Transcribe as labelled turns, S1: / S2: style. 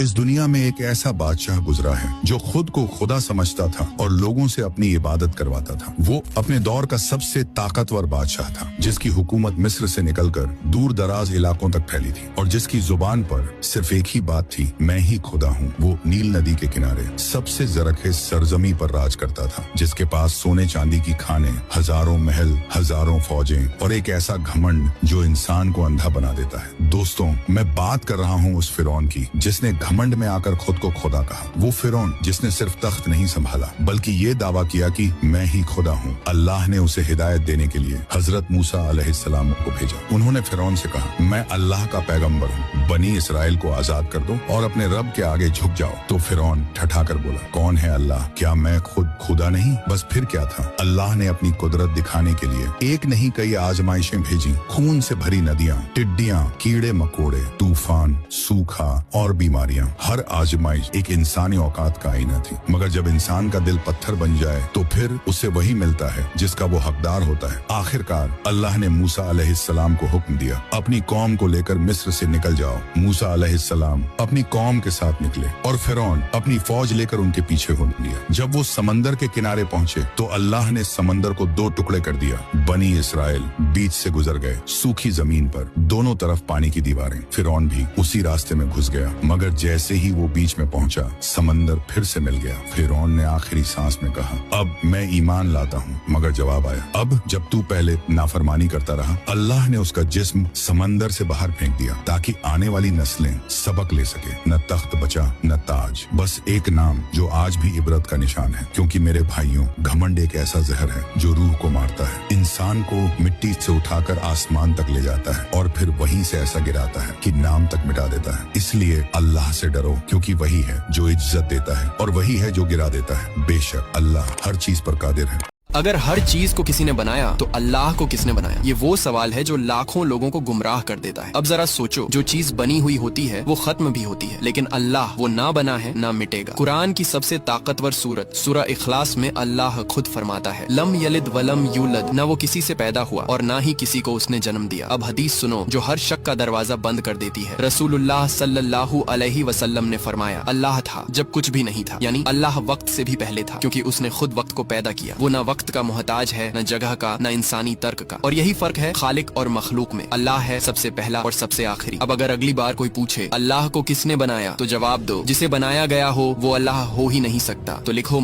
S1: इस दुनिया में एक ऐसा बादशाह गुजरा है जो खुद को खुदा समझता था और लोगों से अपनी इबादत करवाता था। वो अपने दौर का सबसे ताकतवर बादशाह था, जिसकी हुकूमत मिस्र से निकलकर दूर दराज इलाकों तक फैली थी और जिसकी जुबान पर सिर्फ एक ही बात थी, मैं ही खुदा हूँ। वो नील नदी के किनारे सबसे जरखेज सरजमी पर राज करता था, जिसके पास सोने चांदी की खाने, हजारों महल, हजारों फौजें और एक ऐसा घमंड जो इंसान को अंधा बना देता है। दोस्तों, मैं बात कर रहा हूँ उस फिरौन की जिसने घमंड में आकर खुद को खुदा कहा। वो फिरौन जिसने सिर्फ तख्त नहीं संभाला बल्कि ये दावा किया कि मैं ही खुदा हूँ। अल्लाह ने उसे हिदायत देने के लिए हजरत मूसा अलैहिस्सलाम को भेजा। उन्होंने फिरौन से कहा, मैं अल्लाह का पैगंबर हूँ, बनी इसराइल को आजाद कर दो और अपने रब के आगे झुक जाओ। तो फिरौन ठठा कर बोला, कौन है अल्लाह? क्या मैं खुद खुदा नहीं? बस फिर क्या था? अल्लाह ने अपनी कुदरत दिखाने के लिए एक नहीं कई आजमाइशें भेजी। खून से भरी नदियाँ, टिड्डियाँ, कीड़े मकोड़े, तूफान, सूखा और बीमारियां। हर आजमाइश एक इंसानी औकात का आईना थी। मगर जब इंसान का दिल पत्थर बन जाए तो फिर उसे वही मिलता है जिसका वो हकदार होता है। आखिरकार अल्लाह ने मूसा अलैहिस्सलाम को हुक्म दिया, अपनी कौम को लेकर मिस्र से निकल जाओ। मूसा अलैहिस्सलाम अपनी कौम के साथ निकले और फिरौन अपनी फौज लेकर उनके पीछे हो लिया। जब वो समंदर के किनारे पहुंचे तो अल्लाह ने समंदर को दो टुकड़े कर दिया। बनी इसराइल बीच से गुजर गए। सूखी जमीन पर दोनों तरफ पानी की दीवारें। फिरौन भी उसी रास्ते में घुस गया। मगर जैसे ही वो बीच में पहुंचा, समंदर फिर से मिल गया। फिरौन ने आखिरी सांस में कहा, अब मैं ईमान लाता हूँ। मगर जवाब आया, अब जब तू पहले नाफरमानी करता रहा। अल्लाह ने उसका जिस्म समंदर से बाहर फेंक दिया ताकि आने वाली नस्लें सबक ले सके। न तख्त बचा न ताज, बस एक नाम जो आज भी इबरत का निशान है। क्योंकि मेरे भाइयों, घमंड एक ऐसा जहर है जो रूह को मारता है, इंसान को मिट्टी से उठाकर आसमान तक ले जाता है और फिर वहीं से ऐसा गिराता है कि नाम तक मिटा देता है। इसलिए अल्लाह से डरो, क्योंकि वही है जो इज्जत देता है और वही है जो गिरा देता है। बेशक अल्लाह हर चीज पर कादिर है।
S2: अगर हर चीज को किसी ने बनाया तो अल्लाह को किसने बनाया? ये वो सवाल है जो लाखों लोगों को गुमराह कर देता है। अब जरा सोचो, जो चीज बनी हुई होती है वो खत्म भी होती है, लेकिन अल्लाह वो ना बना है ना मिटेगा। कुरान की सबसे ताकतवर सूरत सूरह इखलास में अल्लाह खुद फरमाता है, लम यलिद वलम यूलद, न वो किसी से पैदा हुआ और ना ही किसी को उसने जन्म दिया। अब हदीस सुनो जो हर शक का दरवाजा बंद कर देती है। रसूलुल्लाह सल्लल्लाहु अलैहि वसल्लम ने फरमाया, अल्लाह था जब कुछ भी नहीं था, यानी अल्लाह वक्त से भी पहले था, क्योंकि उसने खुद वक्त को पैदा किया। वो ना वक्त का मोहताज है, न जगह का, न इंसानी तर्क का। और यही फर्क है खालिक और मखलूक में। अल्लाह है सबसे पहला और सबसे आखिरी। अब अगर अगली बार कोई पूछे अल्लाह को किसने बनाया, तो जवाब दो, जिसे बनाया गया हो वो अल्लाह हो ही नहीं सकता। तो लिखो